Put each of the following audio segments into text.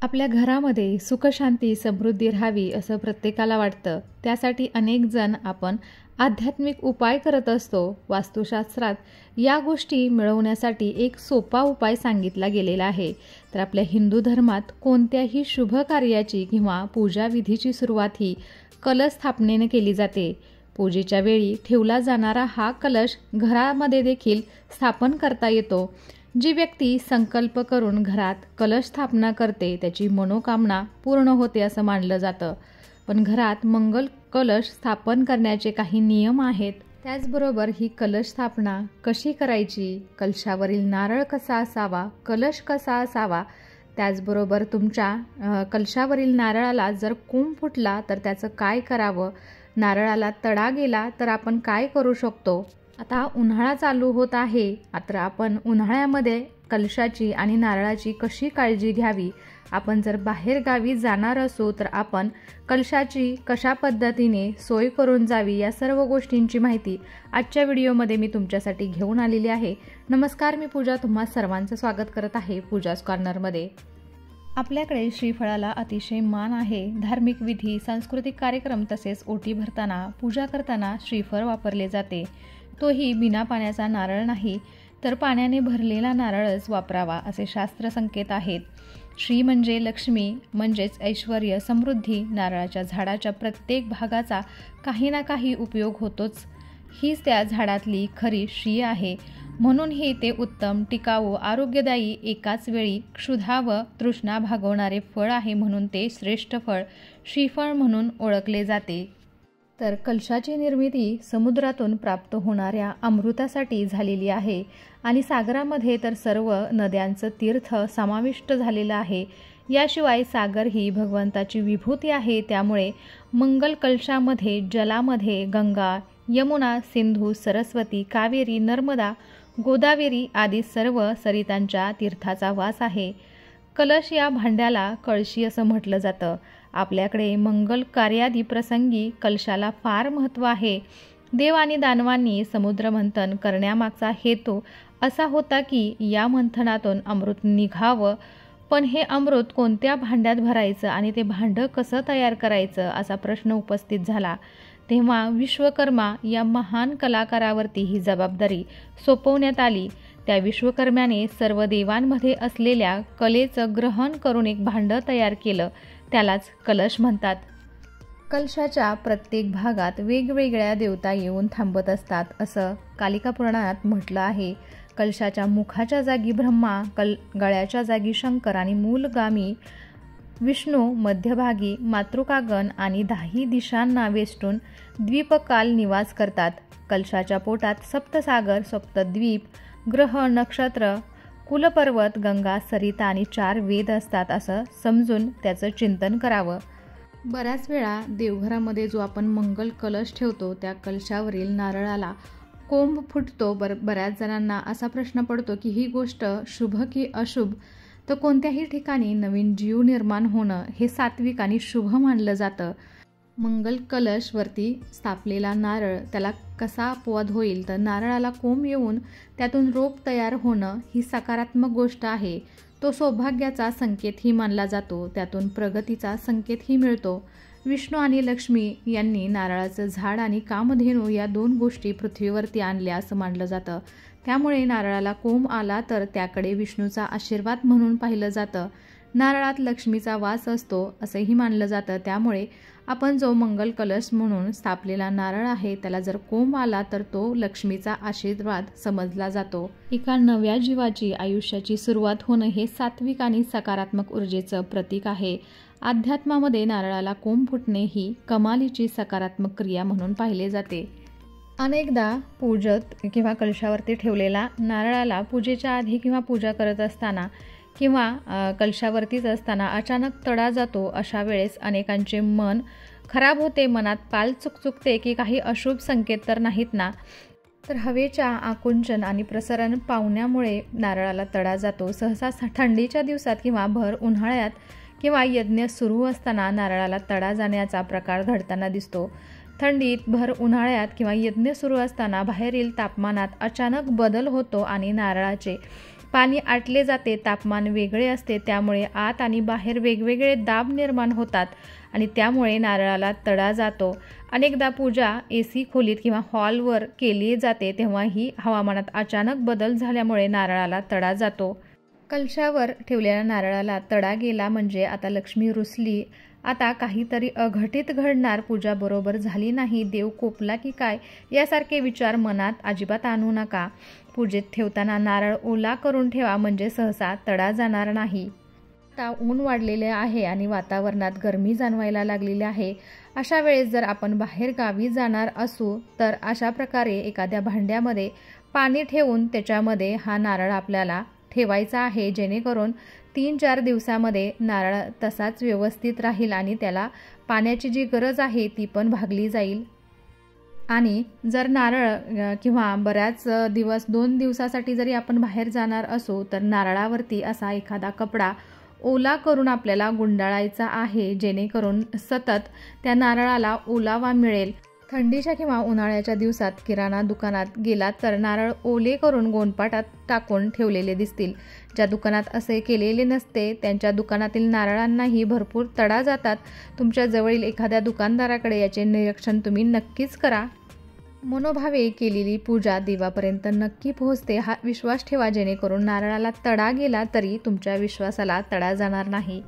आपल्या घरामध्ये सुखशांती समृद्धी राहावी असं प्रत्येकाला वाटतं। त्यासाठी अनेक जण आपण आध्यात्मिक उपाय करत असतो। वास्तुशास्त्रात या गोष्टी मिळवण्यासाठी एक सोपा उपाय सांगितला गेलेला आहे। तर आपल्या हिंदू धर्मात कोणत्याही शुभ कार्याची किंवा पूजा विधीची सुरुवात ही कलश स्थापनेने केली जाते। पूजेच्या वेळी ठेवला जाणारा हा कलश घरामध्ये देखील स्थापन करता येतो। जी व्यक्ती संकल्प करून घरात कलश स्थापना करते त्याची मनोकामना पूर्ण होते असं मानलं जातं। पण घरात मंगल कलश स्थापन करण्याचे काही नियम आहेत। त्याचबरोबर ही कलश स्थापना कशी करायची, कलशावरील नारळ कसा असावा, कलश कसा असावा, त्याचबरोबर तुमच्या कलशावरील नारळाला जर कोंब फुटला तर त्याचं काय करावं, नारळाला तडा गेला तर आपण काय करू शकतो। आता उन्हाळा चालू होत आहे, तर आपण उन्हाळ्यामध्ये कलशाची आणि नारळाची कशी काळजी घ्यावी, आपण जर बाहेर गावी जाणार असू तर आपण कलशाची कशा पद्धतीने सोय करून जावी, या सर्व गोष्टींची माहिती आजच्या व्हिडिओमध्ये मी तुमच्यासाठी घेऊन आलेली आहे। नमस्कार, मी पूजा तुम्हा सर्वांचं स्वागत करत आहे पूजाज कॉर्नरमध्ये। आपल्याकडे श्रीफळाला अतिशय मान आहे। धार्मिक विधी, सांस्कृतिक कार्यक्रम तसेच ओटी भरताना, पूजा करताना श्रीफळ वापरले जाते। तोही बिना पाण्याचा नारळ नाही तर पाण्याने भरलेला नारळच वापरावा असे शास्त्र संकेत आहेत। श्री म्हणजे लक्ष्मी, म्हणजेच ऐश्वर्य, समृद्धी। नारळाच्या झाडाच्या प्रत्येक भागाचा काही ना काही उपयोग होतोच। हीच त्या झाडातली खरी श्री आहे। म्हणूनही ते उत्तम, टिकाऊ, आरोग्यदायी, एकाच वेळी क्षुधा व तृष्णा भागवणारे फळ आहे। म्हणून ते श्रेष्ठ फळ श्रीफळ म्हणून ओळखले जाते। तर कलशाची निर्मिती समुद्रातून प्राप्त होणाऱ्या अमृतासाठी झालेली आहे आणि सागरामध्ये तर सर्व नद्यांचं तीर्थ समाविष्ट झालेलं आहे। याशिवाय सागर ही भगवंताची विभूती आहे। त्यामुळे मंगल कलशामध्ये जलामध्ये गंगा, यमुना, सिंधू, सरस्वती, कावेरी, नर्मदा, गोदावरी आदी सर्व सरितांच्या तीर्थाचा वास आहे। कलश या भांड्याला कळशी असं म्हटलं जातं। आपल्याकडे मंगल कार्यादी प्रसंगी कलशाला फार महत्त्व आहे। देव आणि दानवांनी समुद्र मंथन करण्यामागचा हेतू असा होता की या मंथनातून अमृत निघावं, पण हे अमृत कोणत्या भांड्यात भरायचं आणि ते भांडं कसं तयार करायचं असा प्रश्न उपस्थित झाला। तेव्हा विश्वकर्मा या महान कलाकारावरती ही जबाबदारी सोपवण्यात आली। त्या विश्वकर्म्याने सर्व देवांमध्ये असलेल्या कलेचं ग्रहण करून एक भांडं तयार केलं, त्यालाच कलश म्हणतात। कलशाच्या प्रत्येक भागात वेगवेगळ्या देवता येऊन थांबत असतात असं कालिका पुराणात म्हटलं आहे। कलशाच्या मुखाच्या जागी ब्रह्मा, गळ्याच्या जागी शंकर आणि मूलगामी विष्णू, मध्यभागी मातृकागण आणि 10 दिशांना वेष्टून द्वीपकाल निवास करतात। कलशाच्या पोटात सप्तसागर, सप्तद्वीप, ग्रह, नक्षत्र, कुलपर्वत, गंगा, सरिता आणि 4 वेद असतात असं समजून त्याचं चिंतन करावं। बऱ्याच वेळा देवघरामध्ये जो आपण मंगल कलश ठेवतो त्या कलशावरील नारळाला कोंब फुटतो। बऱ्याच जणांना असा प्रश्न पडतो की ही गोष्ट शुभ की अशुभ। तर कोणत्याही ठिकाणी नवीन जीव निर्माण होणं हे सात्विक आणि शुभ मानलं जातं। मंगल कलशवरती स्थापलेला नारळ त्याला कसा अपवाद होईल, तर नारळाला कोंब येऊन त्यातून रोप तयार होणं ही सकारात्मक गोष्ट आहे। तो सौभाग्याचा संकेतही मानला जातो, त्यातून प्रगतीचा संकेतही मिळतो। विष्णू आणि लक्ष्मी यांनी नारळाचं झाड आणि कामधेनू या 2 गोष्टी पृथ्वीवरती आणल्या असं मानलं जातं। त्यामुळे नारळाला कोंब आला तर त्याकडे विष्णूचा आशीर्वाद म्हणून पाहिलं जातं। नारळात लक्ष्मीचा वास असतो असंही मानलं जातं। त्यामुळे आपण जो मंगल कलश म्हणून स्थापलेला नारळ आहे त्याला जर कोंब आला तर तो लक्ष्मीचा आशीर्वाद समजला जातो। एका नव्या जीवाची आयुष्याची सुरुवात होणं हे सात्विक आणि सकारात्मक ऊर्जेचं प्रतीक आहे। अध्यात्मामध्ये नारळाला कोंब फुटणे ही कमालीची सकारात्मक क्रिया म्हणून पाहिले जाते। अनेकदा पूजत किंवा कलशावरती ठेवलेला नारळाला पूजेच्या आधी किंवा पूजा करत असताना किंवा कलशावरतीच असताना अचानक तडा जातो। अशा वेळेस अनेकांचे मन खराब होते, मनात पाल चुकचुकते की काही अशुभ संकेत तर नाहीत ना। तर हवेच्या आकुंचन आणि प्रसरण पावण्यामुळे नारळाला तडा जातो। सहसा थंडीच्या दिवसात किंवा भर उन्हाळ्यात किंवा यज्ञ सुरू असताना नारळाला तडा जाण्याचा प्रकार घडताना दिसतो। थंडीत, भर उन्हाळ्यात किंवा यज्ञ सुरू असताना बाहेरील तापमानात अचानक बदल होतो आणि नारळाचे पाणी आटले जाते, तापमान वेगळे असते, त्यामुळे आत आणि बाहेर वेगवेगळे दाब निर्माण होतात आणि त्यामुळे नारळाला तडा जातो. अनेकदा पूजा AC खोलीत किंवा हॉलवर केली जाते, तेव्हा ही हवामानात अचानक बदल झाल्यामुळे नारळाला तडा जातो. कलशावर ठेवलेल्या नारळाला तडा गेला म्हणजे आता लक्ष्मी रुसली, आता काहीतरी अघटित घडणार, पूजा बरोबर झाली नाही, देव कोपला की काय, यासारखे विचार मनात अजिबात आणू नका. पूजेत ठेवताना नारळ ओला करून ठेवा म्हणजे सहसा तडा जाणार नाही. आता ऊन वाढलेले आहे आणि वातावरणात गरमी जाणवायला लागलेली आहे. अशा वेळेस जर आपण बाहेर गावी जाणार असू तर अशा प्रकारे एखाद्या भांड्यामध्ये पाणी ठेवून त्याच्यामध्ये हा नारळ आपल्याला ठेवायचा आहे, जेणेकरून 3-4 दिवसामध्ये नारळ तसाच व्यवस्थित राहील आणि त्याला पाण्याची जी गरज आहे ती पण भागली जाईल. आणि जर नारळ किंवा बऱ्याच दिवस 2 दिवसासाठी जरी आपण बाहेर जाणार असू तर नारळावरती असा एखादा कपडा ओला करून आपल्याला गुंडाळायचा आहे, जेणेकरून सतत त्या नारळाला ओलावा मिळेल. थंडीच्या किंवा उन्हाळ्याच्या दिवसात किराणा दुकानात गेलात तर नारळ ओले करून गोणपाटात टाकून ठेवलेले दिसतील. ज्या दुकानात असे केलेले नसते त्यांच्या दुकानातील नारळांनाही भरपूर तडा जातात. तुमच्या जवळील एखाद्या दुकानदाराकडे याचे निरीक्षण तुम्ही नक्कीच करा. मनोभावे केलेली पूजा देवापर्यंत नक्की पोहोचते हा विश्वास ठेवा, जेणेकरून नारळाला तडा गेला तरी तुमच्या विश्वासाला तडा जाणार नाही.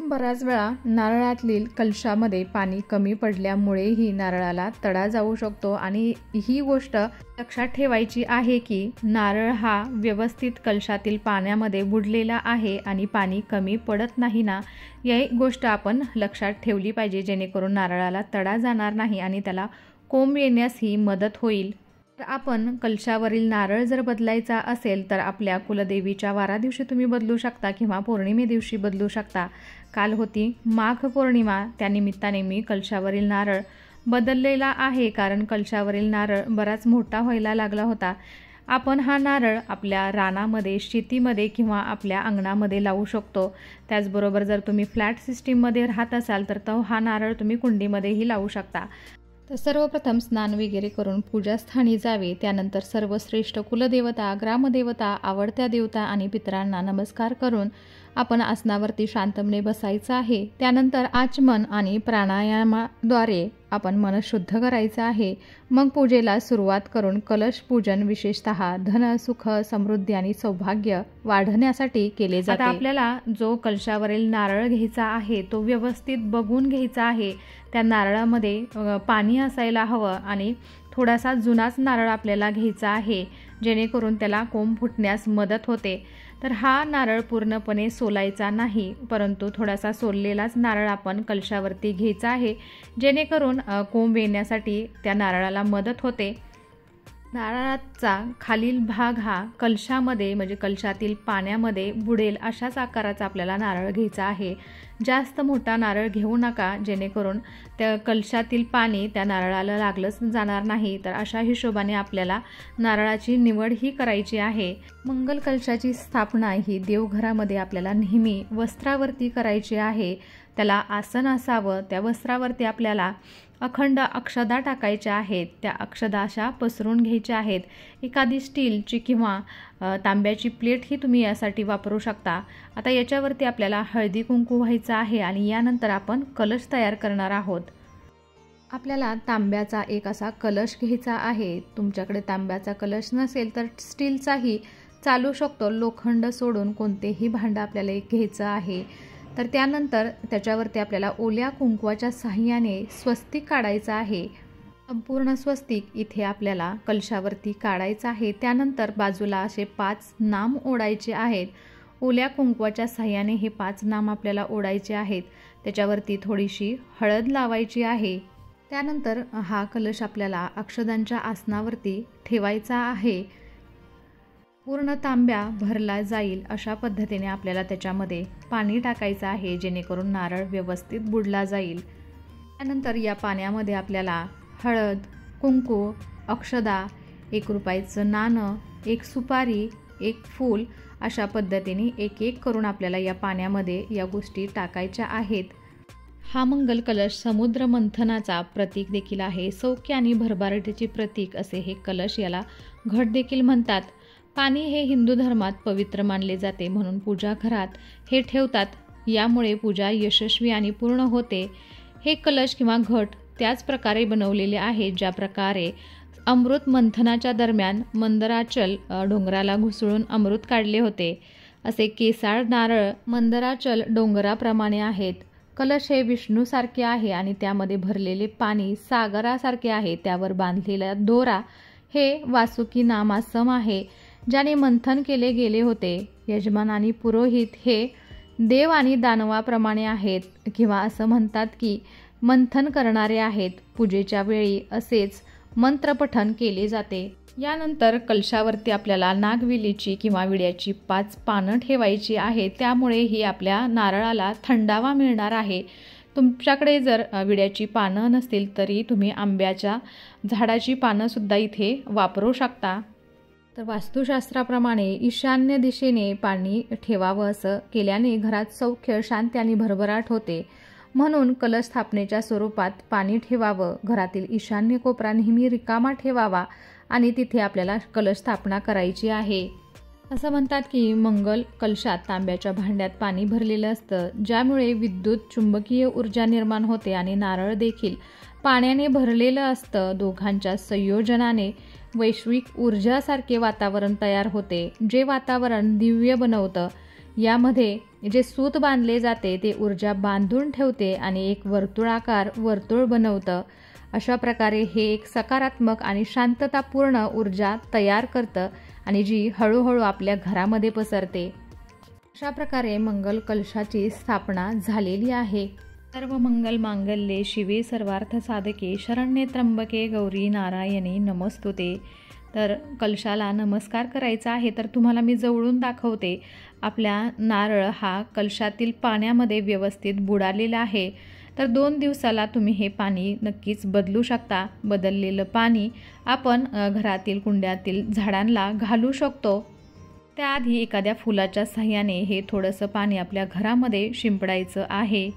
बऱ्याच वेळा नारळातील कलशामध्ये पाणी कमी पडल्यामुळेही नारळाला तडा जाऊ शकतो आणि ही गोष्ट लक्षात ठेवायची आहे की नारळ हा व्यवस्थित कलशातील पाण्यामध्ये बुडलेला आहे आणि पाणी कमी पडत नाही ना, ही गोष्ट आपण लक्षात ठेवली पाहिजे, जेणेकरून नारळाला तडा जाणार नाही आणि त्याला कोंब येण्यास ही मदत होईल. तर आपण कलशावरील नारळ जर बदलायचा असेल तर आपल्या कुलदेवीच्या वारा दिवशी तुम्ही बदलू शकता किंवा पौर्णिमे दिवशी बदलू शकता. काल होती माघ पौर्णिमा, त्यानिमित्ताने मी कलशावरील नारळ बदललेला आहे, कारण कलशावरील नारळ बराच मोठा व्हायला लागला होता. आपण हा नारळ आपल्या रानामध्ये, शेतीमध्ये किंवा आपल्या अंगणामध्ये लावू शकतो. त्याचबरोबर जर तुम्ही फ्लॅट सिस्टीममध्ये राहत असाल तर तो हा नारळ तुम्ही कुंडीमध्येही लावू शकता. तर सर्वप्रथम स्नान वगैरे करून पूजास्थानी जावे. त्यानंतर सर्वश्रेष्ठ कुलदेवता, ग्रामदेवता, आवडत्या देवता आणि पितरांना नमस्कार करून आपण आसनावरती शांतपणे बसायचं आहे. त्यानंतर आचमन आणि प्राणायामाद्वारे आपण मन शुद्ध करायचं आहे. मग पूजेला सुरुवात करून कलश पूजन विशेषतः धन, सुख, समृद्धी आणि सौभाग्य वाढण्यासाठी केले जाते. आता आपल्याला जो कलशावरील नारळ घ्यायचा आहे तो व्यवस्थित बघून घ्यायचा आहे. त्या नारळामध्ये पाणी असायला हवं आणि थोडासा जुनाच नारळ आपल्याला घ्यायचा आहे, जेणेकरून त्याला कोंब फुटण्यास मदत होते. तर हा नारळ पूर्णपणे सोलायचा नाही, परंतु थोडासा सोललेलाच नारळ आपण कलशावरती घ्यायचा आहे, जेणेकरून कोंब येण्यासाठी त्या नारळाला मदत होते. नारळाचा खालील भाग हा कलशामध्ये म्हणजे कलशातील पाण्यामध्ये बुडेल अशाच आकाराचा आपल्याला नारळ घ्यायचा आहे. जास्त मोठा नारळ घेऊ नका, जेणेकरून त्या कलशातील पाणी त्या नारळाला लागलंच जाणार नाही. तर अशा हिशोबाने आपल्याला नारळाची निवड ही करायची आहे. मंगल कलशाची स्थापना ही देवघरामध्ये आपल्याला नेहमी वस्त्रावरती करायची आहे. त्याला आसन असावं. त्या वस्त्रावरती आपल्याला अखंड अक्षदा टाकायच्या आहेत. त्या अक्षदा अशा पसरून घ्यायच्या आहेत. एखादी स्टीलची किंवा तांब्याची प्लेट ही तुम्ही यासाठी वापरू शकता. आता याच्यावरती आपल्याला हळदी कुंकू व्हायचं आहे आणि यानंतर आपण कलश तयार करणार आहोत. आपल्याला तांब्याचा एक असा कलश घ्यायचा आहे. तुमच्याकडे तांब्याचा कलश नसेल तर स्टीलचाही चालू शकतो. लोखंड सोडून कोणतेही भांडं आपल्याला एक घ्यायचं आहे. तर त्यानंतर त्याच्यावरती आपल्याला ओल्या कुंकवाच्या साहाय्याने स्वस्तिक काढायचं आहे. संपूर्ण स्वस्तिक इथे आपल्याला कलशावरती काढायचं आहे. त्यानंतर बाजूला असे 5 नाम ओढायचे आहेत. ओल्या कुंकवाच्या साहाय्याने हे 5 नाम आपल्याला ओढायचे आहेत. त्याच्यावरती थोडीशी हळद लावायची आहे. त्यानंतर हा कलश आपल्याला अक्षदांच्या आसनावरती ठेवायचा आहे. पूर्ण तांब्या भरला जाईल अशा पद्धतीने आपल्याला त्याच्यामध्ये पाणी टाकायचं आहे, जेणेकरून नारळ व्यवस्थित बुडला जाईल. त्यानंतर या पाण्यामध्ये आपल्याला हळद, कुंकू, अक्षदा, 1 रुपयाचं नाणं, 1 सुपारी, 1 फूल अशा पद्धतीने एक करून आपल्याला या पाण्यामध्ये या गोष्टी टाकायच्या आहेत. हा मंगल कलश समुद्र मंथनाचा प्रतीक देखील आहे. सौख्य आणि भरभराटीचे प्रतीक असे हे कलश, याला घट देखील म्हणतात. पाणी हे हिंदू धर्मात पवित्र मानले जाते, म्हणून पूजा घरात हे ठेवतात. यामुळे पूजा यशस्वी आणि पूर्ण होते. हे कलश किंवा घट त्याच प्रकारे बनवलेले आहेत ज्या प्रकारे अमृत मंथनाच्या दरम्यान मंदराचल डोंगराला घुसळून अमृत काढले होते. असे केसाळ नारळ मंदराचल डोंगराप्रमाणे आहेत. कलश हे विष्णूसारखे आहे आणि त्यामध्ये भरलेले पाणी सागरासारखे आहे. त्यावर बांधलेला दोरा हे वासुकी नामासम आहे, ज्याने मंथन केले गेले होते. यजमान आणि पुरोहित हे देव आणि दानवाप्रमाणे आहेत, किंवा असं म्हणतात की मंथन करणारे आहेत. पूजेच्या वेळी असेच मंत्रपठण केले जाते. यानंतर कलशावरती आपल्याला नागवेलीची किंवा विड्याची 5 पानं ठेवायची आहेत. त्यामुळे ही आपल्या नारळाला थंडावा मिळणार आहे. तुमच्याकडे जर विड्याची पानं नसतील तरी तुम्ही आंब्याच्या झाडाची पानंसुद्धा इथे वापरू शकता. तर वास्तुशास्त्राप्रमाणे ईशान्य दिशेने पाणी ठेवावं, असं केल्याने घरात सौख्य, शांती आणि भरभराट होते. म्हणून कलश स्थापनेच्या स्वरूपात पाणी ठेवावं. घरातील ईशान्य कोपरा नेहमी रिकामा ठेवावा आणि तिथे आपल्याला कलश स्थापना करायची आहे. असं म्हणतात की मंगल कलशात तांब्याच्या भांड्यात पाणी भरलेलं असतं, ज्यामुळे विद्युत चुंबकीय ऊर्जा निर्माण होते आणि नारळ देखील पाण्याने भरलेलं असतं. दोघांच्या संयोजनाने वैश्विक ऊर्जासारखे वातावरण तयार होते, जे वातावरण दिव्य बनवतं. यामध्ये जे सूत बांधले जाते ते ऊर्जा बांधून ठेवते आणि एक वर्तुळ बनवतं. अशा प्रकारे हे एक सकारात्मक आणि शांततापूर्ण ऊर्जा तयार करतं आणि जी हळूहळू आपल्या घरामध्ये पसरते. अशा प्रकारे मंगल कलशाची स्थापना झालेली आहे. सर्व मंगल मांगल्ये शिवे सर्वार्थ साधके शरण्ये त्र्यंबके गौरी नारायणी नमस्तुते. तर कलशाला नमस्कार करायचा आहे. तर तुम्हाला मी जवळून दाखवते. आपला नारळ हा कलशातील पाण्यामध्ये व्यवस्थित बुडालेला आहे. तर 2 दिवसाला तुम्ही हे पाणी नक्कीच बदलू शकता. बदललेलं पाणी आपण घरातील कुंड्यातील झाडांना घालू शकतो. त्याआधी एखाद्या फुलाच्या साह्याने हे थोडंसं पाणी आपल्या घरामध्ये शिंपडायचं आहे.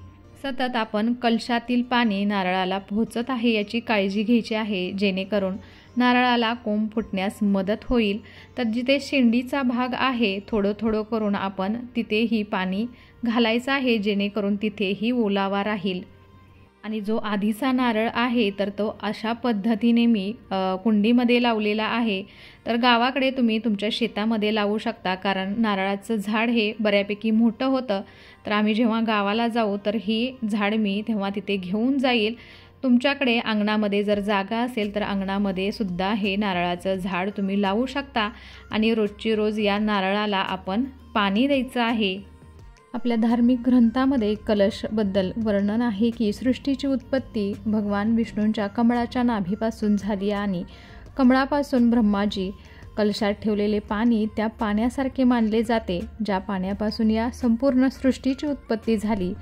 सतत आपण कलशातील पाणी नारळाला पोहोचत आहे याची काळजी घ्यायची आहे, जेणेकरून नारळाला कोंब फुटण्यास मदत होईल. तर जिथे शेंडीचा भाग आहे थोडं थोडं करून आपण तिथेही पाणी घालायचं आहे, जेणेकरून तिथेही ओलावा राहील. आणि जो आधीचा नारळ आहे तर तो अशा पद्धतीने मी कुंडीमध्ये लावलेला आहे. तर गावाकडे तुम्ही तुमच्या शेतामध्ये लावू शकता, कारण नारळाचं झाड हे बऱ्यापैकी मोठं होतं. तर आम्ही जेव्हा गावाला जाऊ तर ही झाड मी तेव्हा तिथे घेऊन जाईल. तुमच्याकडे अंगणामध्ये जर जागा असेल तर अंगणामध्ये सुद्धा हे नारळाचं झाड तुम्ही लावू शकता आणि रोजची रोज या नारळाला आपण पाणी द्यायचं आहे. आपल्या धार्मिक ग्रंथामध्ये कलशबद्दल वर्णन आहे की सृष्टीची उत्पत्ती भगवान विष्णूंच्या कमळाच्या नाभीपासून झाली आणि कमळापासून ब्रह्माजी कलशात ठेवलेले पाणी त्या पाण्यासारखे मानले जाते, ज्या पाण्यापासून या संपूर्ण सृष्टीची उत्पत्ती झाली.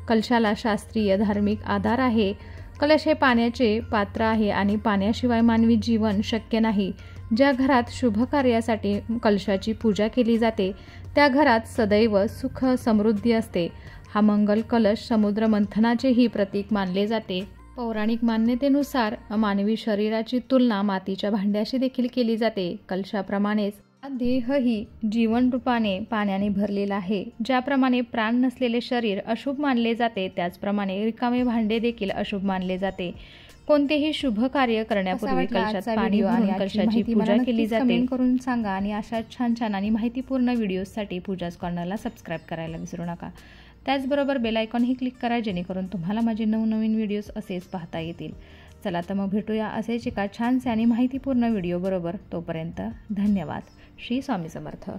कलशाला शास्त्रीय धार्मिक आधार आहे. कलश हे पाण्याचे पात्र आहे आणि पाण्याशिवाय मानवी जीवन शक्य नाही. ज्या घरात शुभ कार्यासाठी कलशाची पूजा केली जाते त्या घरात सदैव सुख समृद्धी असते. हा मंगल कलश समुद्र मंथनाचेही प्रतीक मानले जाते. पौराणिक मान्यतेनुसार मानवी शरीराची तुलना मातीच्या भांड्याशी देखील केली जाते. कलशाप्रमाणेच हा देहही जीवन रूपाने पाण्याने भरलेला आहे. ज्याप्रमाणे प्राण नसलेले शरीर अशुभ मानले जाते, त्याचप्रमाणे रिकामे भांडे देखील अशुभ मानले जाते. कोणतेही शुभ कार्य करण्यापूर्वी कलशात पाणी भरून कलशाची पूजा केली जाते. कमेंट करून सांगा आणि अशा छान छान आणि माहितीपूर्ण व्हिडिओजसाठी पूजाज कॉर्नरला सबस्क्राईब करायला विसरू नका. त्याचबरोबर बेल आयकॉनही क्लिक करा, जेणेकरून तुम्हाला माझे नवनवीन व्हिडिओज असेच पाहता येतील. चला तर मग भेटूया असेच एका छानसे आणि माहितीपूर्ण व्हिडिओ बरोबर. तोपर्यंत धन्यवाद. श्री स्वामी समर्थ.